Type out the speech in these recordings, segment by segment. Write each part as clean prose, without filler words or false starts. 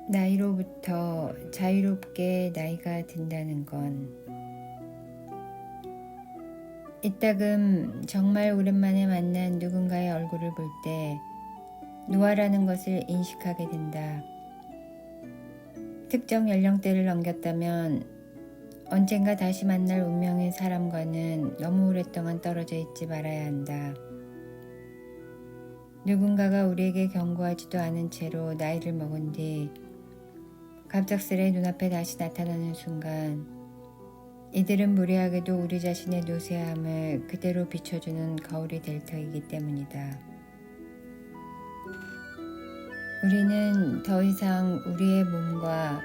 나이로부터 자유롭게 나이가 든다는 건 이따금 정말 오랜만에 만난 누군가의 얼굴을 볼 때 노화라는 것을 인식하게 된다. 특정 연령대를 넘겼다면 언젠가 다시 만날 운명의 사람과는 너무 오랫동안 떨어져 있지 말아야 한다. 누군가가 우리에게 경고하지도 않은 채로 나이를 먹은 뒤 갑작스레 눈앞에 다시 나타나는 순간 이들은 무례하게도 우리 자신의 노쇠함을 그대로 비춰주는 거울이 될 터이기 때문이다. 우리는 더 이상 우리의 몸과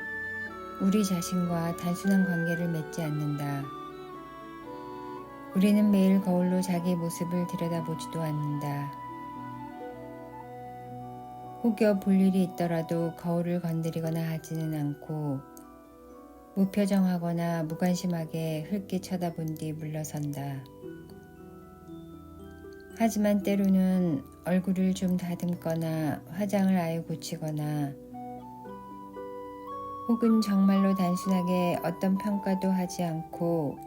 우리 자신과 단순한 관계를 맺지 않는다. 우리는 매일 거울로 자기 모습을 들여다보지도 않는다. 혹여 볼 일이 있더라도 거울을 건드리거나 하지는 않고 무표정하거나 무관심하게 흘낏 쳐다본 뒤 물러선다. 하지만 때로는 얼굴을 좀 다듬거나 화장을 아예 고치거나 혹은 정말로 단순하게 어떤 평가도 하지 않고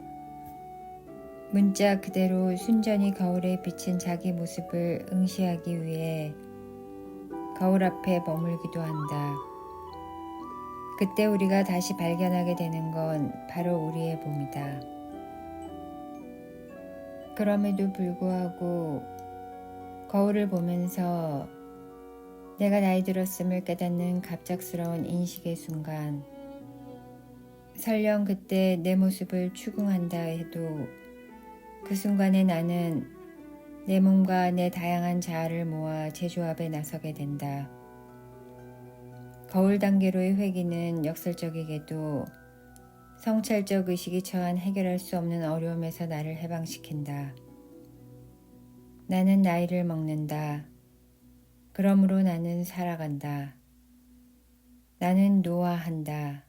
문자 그대로 순전히 거울에 비친 자기 모습을 응시하기 위해 거울 앞에 머물기도 한다. 그때 우리가 다시 발견하게 되는 건 바로 우리의 몸이다. 그럼에도 불구하고 거울을 보면서 내가 나이 들었음을 깨닫는 갑작스러운 인식의 순간, 설령 그때 내 모습을 추궁한다 해도 그 순간에 나는 내 몸과 내 다양한 자아를 모아 재조합에 나서게 된다. 거울 단계로의 회귀는 역설적이게도 성찰적 의식이 처한 해결할 수 없는 어려움에서 나를 해방시킨다. 나는 나이를 먹는다. 그러므로 나는 살아간다. 나는 노화한다.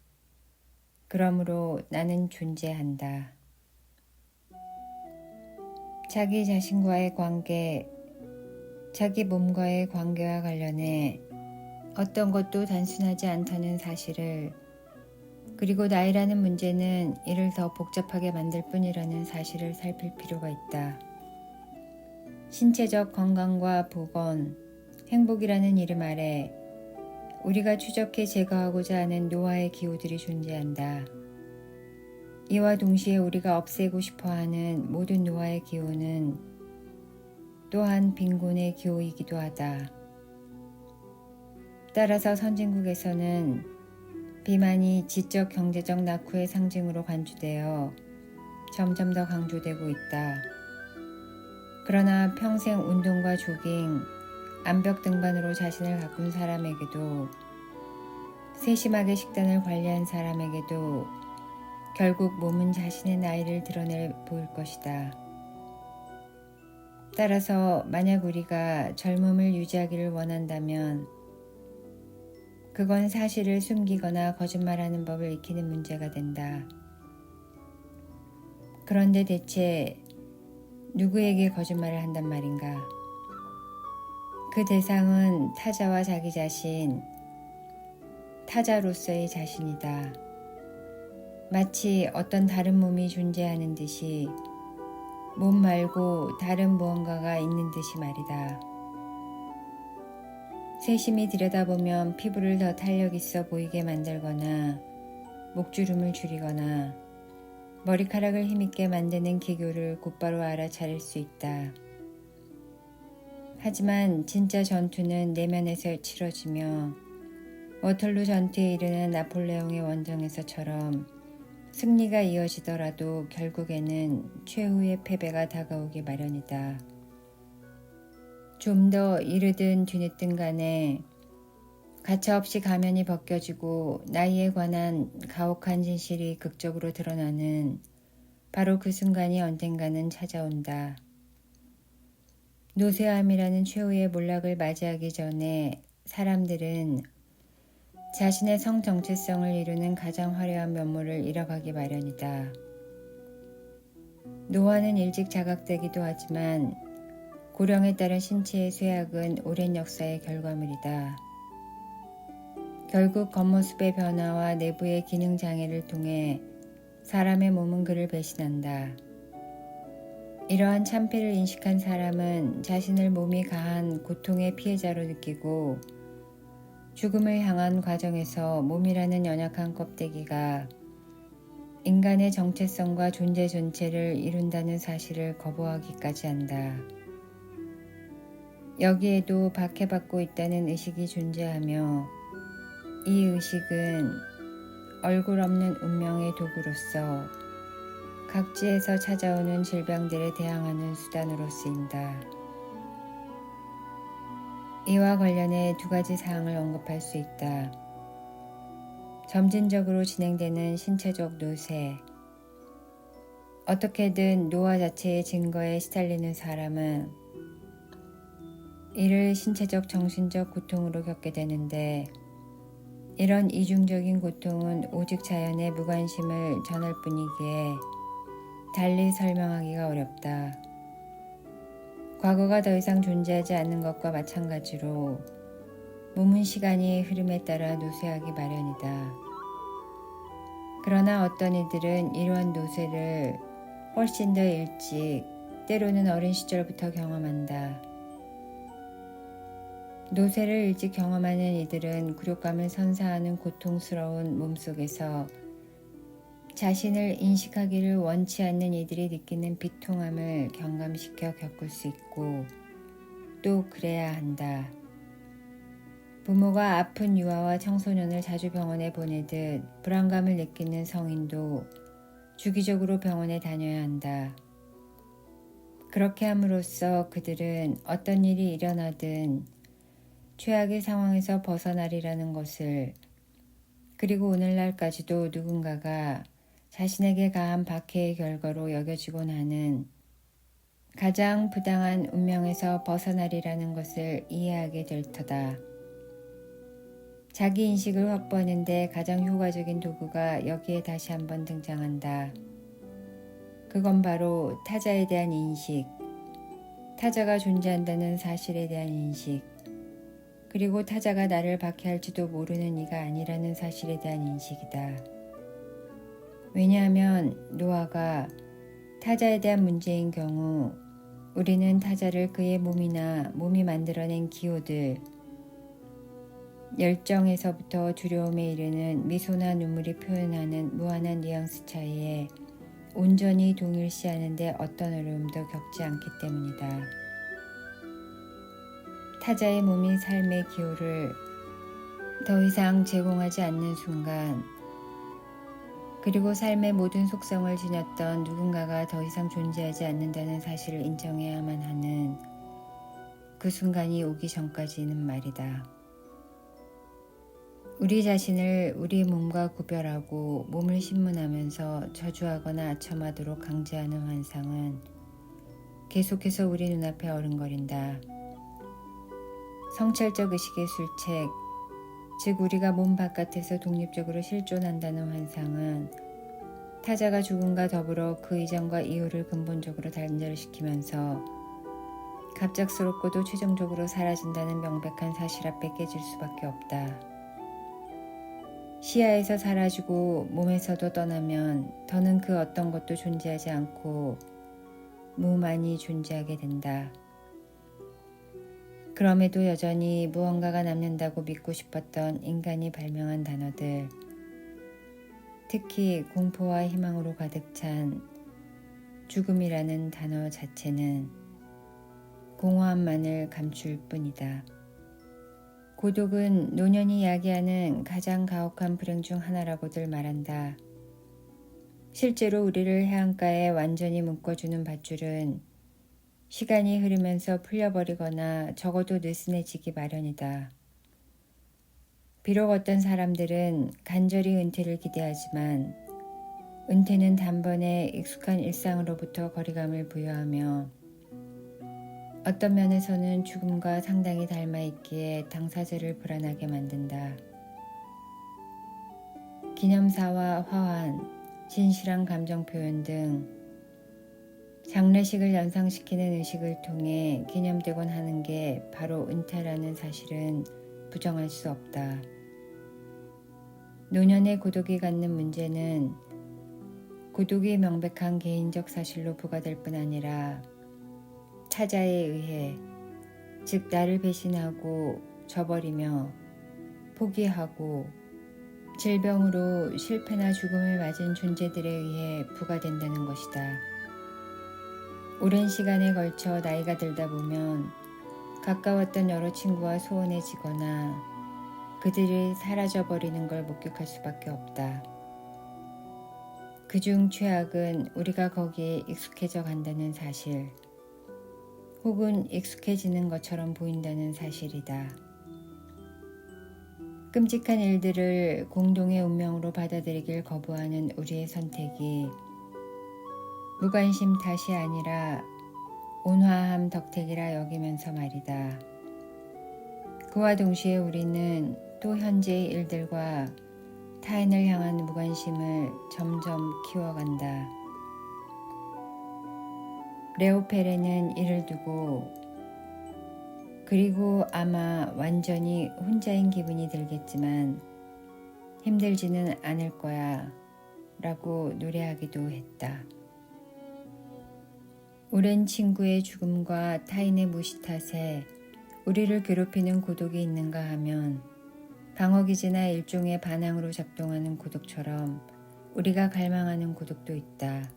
그러므로 나는 존재한다. 자기 자신과의 관계, 자기 몸과의 관계와 관련해 어떤 것도 단순하지 않다는 사실을, 그리고 나이라는 문제는 이를 더 복잡하게 만들 뿐이라는 사실을 살필 필요가 있다. 신체적 건강과 복원, 행복이라는 이름 아래 우리가 추적해 제거하고자 하는 노화의 기호들이 존재한다. 이와 동시에 우리가 없애고 싶어하는 모든 노화의 기호는 또한 빈곤의 기호이기도 하다. 따라서 선진국에서는 비만이 지적 경제적 낙후의 상징으로 간주되어 점점 더 강조되고 있다. 그러나 평생 운동과 조깅, 암벽 등반으로 자신을 가꾼 사람에게도, 세심하게 식단을 관리한 사람에게도 결국 몸은 자신의 나이를 드러내 보일 것이다. 따라서 만약 우리가 젊음을 유지하기를 원한다면 그건 사실을 숨기거나 거짓말하는 법을 익히는 문제가 된다. 그런데 대체 누구에게 거짓말을 한단 말인가? 그 대상은 타자와 자기 자신, 타자로서의 자신이다. 마치 어떤 다른 몸이 존재하는 듯이 몸 말고 다른 무언가가 있는 듯이 말이다. 세심히 들여다보면 피부를 더 탄력 있어 보이게 만들거나 목주름을 줄이거나 머리카락을 힘있게 만드는 기교를 곧바로 알아차릴 수 있다. 하지만 진짜 전투는 내면에서 치러지며 워털루 전투에 이르는 나폴레옹의 원정에서처럼 승리가 이어지더라도 결국에는 최후의 패배가 다가오기 마련이다. 좀 더 이르든 뒤늦든 간에 가차없이 가면이 벗겨지고 나이에 관한 가혹한 진실이 극적으로 드러나는 바로 그 순간이 언젠가는 찾아온다. 노쇠함이라는 최후의 몰락을 맞이하기 전에 사람들은 자신의 성 정체성을 이루는 가장 화려한 면모를 잃어가기 마련이다. 노화는 일찍 자각되기도 하지만 고령에 따른 신체의 쇠약은 오랜 역사의 결과물이다. 결국 겉모습의 변화와 내부의 기능 장애를 통해 사람의 몸은 그를 배신한다. 이러한 참패를 인식한 사람은 자신을 몸이 가한 고통의 피해자로 느끼고 죽음을 향한 과정에서 몸이라는 연약한 껍데기가 인간의 정체성과 존재 전체를 이룬다는 사실을 거부하기까지 한다. 여기에도 박해받고 있다는 의식이 존재하며 이 의식은 얼굴 없는 운명의 도구로서 각지에서 찾아오는 질병들에 대항하는 수단으로 쓰인다. 이와 관련해 두 가지 사항을 언급할 수 있다. 점진적으로 진행되는 신체적 노쇠. 어떻게든 노화 자체의 증거에 시달리는 사람은 이를 신체적 정신적 고통으로 겪게 되는데 이런 이중적인 고통은 오직 자연의 무관심을 전할 뿐이기에 달리 설명하기가 어렵다. 과거가 더 이상 존재하지 않는 것과 마찬가지로 몸은 시간의 흐름에 따라 노쇠하기 마련이다. 그러나 어떤 이들은 이러한 노쇠를 훨씬 더 일찍, 때로는 어린 시절부터 경험한다. 노쇠를 일찍 경험하는 이들은 굴욕감을 선사하는 고통스러운 몸속에서 자신을 인식하기를 원치 않는 이들이 느끼는 비통함을 경감시켜 겪을 수 있고 또 그래야 한다. 부모가 아픈 유아와 청소년을 자주 병원에 보내듯 불안감을 느끼는 성인도 주기적으로 병원에 다녀야 한다. 그렇게 함으로써 그들은 어떤 일이 일어나든 최악의 상황에서 벗어나리라는 것을, 그리고 오늘날까지도 누군가가 자신에게 가한 박해의 결과로 여겨지곤 하는 가장 부당한 운명에서 벗어나리라는 것을 이해하게 될 터다. 자기 인식을 확보하는 데 가장 효과적인 도구가 여기에 다시 한번 등장한다. 그건 바로 타자에 대한 인식, 타자가 존재한다는 사실에 대한 인식, 그리고 타자가 나를 박해할지도 모르는 이가 아니라는 사실에 대한 인식이다. 왜냐하면 노아가 타자에 대한 문제인 경우 우리는 타자를 그의 몸이나 몸이 만들어낸 기호들, 열정에서부터 두려움에 이르는 미소나 눈물이 표현하는 무한한 뉘앙스 차이에 온전히 동일시하는 데 어떤 어려움도 겪지 않기 때문이다. 타자의 몸이 삶의 기호를 더 이상 제공하지 않는 순간, 그리고 삶의 모든 속성을 지녔던 누군가가 더 이상 존재하지 않는다는 사실을 인정해야만 하는 그 순간이 오기 전까지는 말이다. 우리 자신을 우리 몸과 구별하고 몸을 신문하면서 저주하거나 아첨하도록 강제하는 환상은 계속해서 우리 눈앞에 어른거린다. 성찰적 의식의 술책, 즉 우리가 몸 바깥에서 독립적으로 실존한다는 환상은 타자가 죽음과 더불어 그 이전과 이후를 근본적으로 단절시키면서 갑작스럽고도 최종적으로 사라진다는 명백한 사실 앞에 깨질 수밖에 없다. 시야에서 사라지고 몸에서도 떠나면 더는 그 어떤 것도 존재하지 않고 무만이 존재하게 된다. 그럼에도 여전히 무언가가 남는다고 믿고 싶었던 인간이 발명한 단어들, 특히 공포와 희망으로 가득 찬 죽음이라는 단어 자체는 공허함만을 감출 뿐이다. 고독은 노년이 야기하는 가장 가혹한 불행 중 하나라고들 말한다. 실제로 우리를 해안가에 완전히 묶어주는 밧줄은 시간이 흐르면서 풀려버리거나 적어도 느슨해지기 마련이다. 비록 어떤 사람들은 간절히 은퇴를 기대하지만 은퇴는 단번에 익숙한 일상으로부터 거리감을 부여하며 어떤 면에서는 죽음과 상당히 닮아있기에 당사자를 불안하게 만든다. 기념사와 화환, 진실한 감정 표현 등 장례식을 연상시키는 의식을 통해 기념되곤 하는 게 바로 은퇴라는 사실은 부정할 수 없다. 노년의 고독이 갖는 문제는 고독이 명백한 개인적 사실로 부과될 뿐 아니라 타자에 의해, 즉 나를 배신하고 저버리며 포기하고 질병으로 실패나 죽음을 맞은 존재들에 의해 부과된다는 것이다. 오랜 시간에 걸쳐 나이가 들다 보면 가까웠던 여러 친구와 소원해지거나 그들이 사라져버리는 걸 목격할 수밖에 없다. 그중 최악은 우리가 거기에 익숙해져 간다는 사실, 혹은 익숙해지는 것처럼 보인다는 사실이다. 끔찍한 일들을 공동의 운명으로 받아들이길 거부하는 우리의 선택이 무관심 탓이 아니라 온화함 덕택이라 여기면서 말이다. 그와 동시에 우리는 또 현재의 일들과 타인을 향한 무관심을 점점 키워간다. 레오 페레는 이를 두고 그리고 아마 완전히 혼자인 기분이 들겠지만 힘들지는 않을 거야 라고 노래하기도 했다. 오랜 친구의 죽음과 타인의 무시 탓에 우리를 괴롭히는 고독이 있는가 하면 방어기제나 일종의 반항으로 작동하는 고독처럼 우리가 갈망하는 고독도 있다.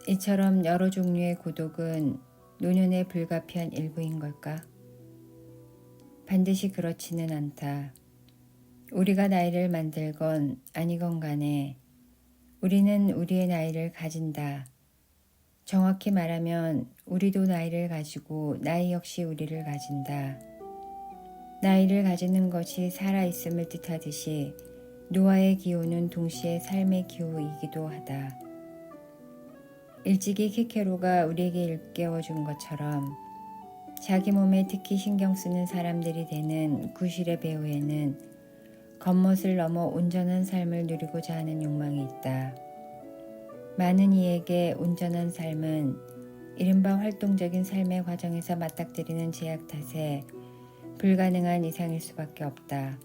이처럼 여러 종류의 고독은 노년의 불가피한 일부인 걸까? 반드시 그렇지는 않다. 우리가 나이를 만들건 아니건 간에 우리는 우리의 나이를 가진다. 정확히 말하면 우리도 나이를 가지고 나이 역시 우리를 가진다. 나이를 가지는 것이 살아있음을 뜻하듯이 노화의 기호는 동시에 삶의 기호이기도 하다. 일찍이 키케로가 우리에게 일깨워준 것처럼 자기 몸에 특히 신경 쓰는 사람들이 되는 구실의 배후에는 겉멋을 넘어 온전한 삶을 누리고자 하는 욕망이 있다. 많은 이에게 온전한 삶은 이른바 활동적인 삶의 과정에서 맞닥뜨리는 제약 탓에 불가능한 이상일 수밖에 없다.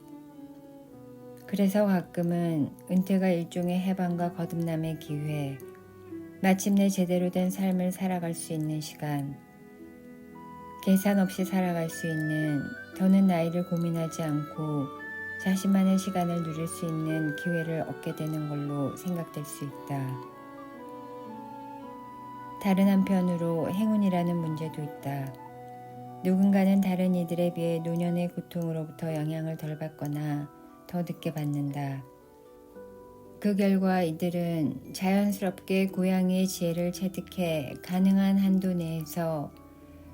그래서 가끔은 은퇴가 일종의 해방과 거듭남의 기회, 마침내 제대로 된 삶을 살아갈 수 있는 시간, 계산 없이 살아갈 수 있는, 더는 나이를 고민하지 않고 자신만의 시간을 누릴 수 있는 기회를 얻게 되는 걸로 생각될 수 있다. 다른 한편으로 행운이라는 문제도 있다. 누군가는 다른 이들에 비해 노년의 고통으로부터 영향을 덜 받거나 더 늦게 받는다. 그 결과 이들은 자연스럽게 고양이의 지혜를 체득해 가능한 한도 내에서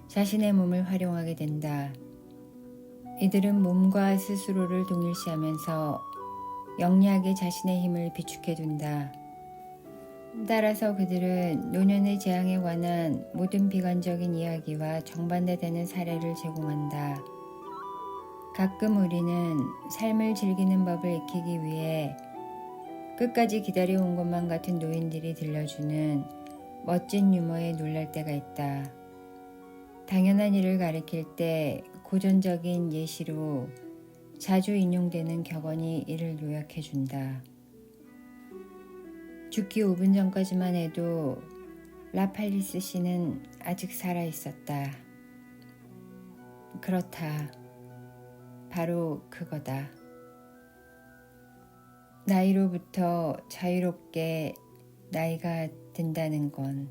자신의 몸을 활용하게 된다. 이들은 몸과 스스로를 동일시하면서 영리하게 자신의 힘을 비축해둔다. 따라서 그들은 노년의 재앙에 관한 모든 비관적인 이야기와 정반대되는 사례를 제공한다. 가끔 우리는 삶을 즐기는 법을 익히기 위해 끝까지 기다려온 것만 같은 노인들이 들려주는 멋진 유머에 놀랄 때가 있다. 당연한 일을 가리킬 때 고전적인 예시로 자주 인용되는 격언이 이를 요약해준다. 죽기 5분 전까지만 해도 라팔리스 씨는 아직 살아있었다. 그렇다. 바로 그거다. 나이로부터 자유롭게 나이가 든다는 건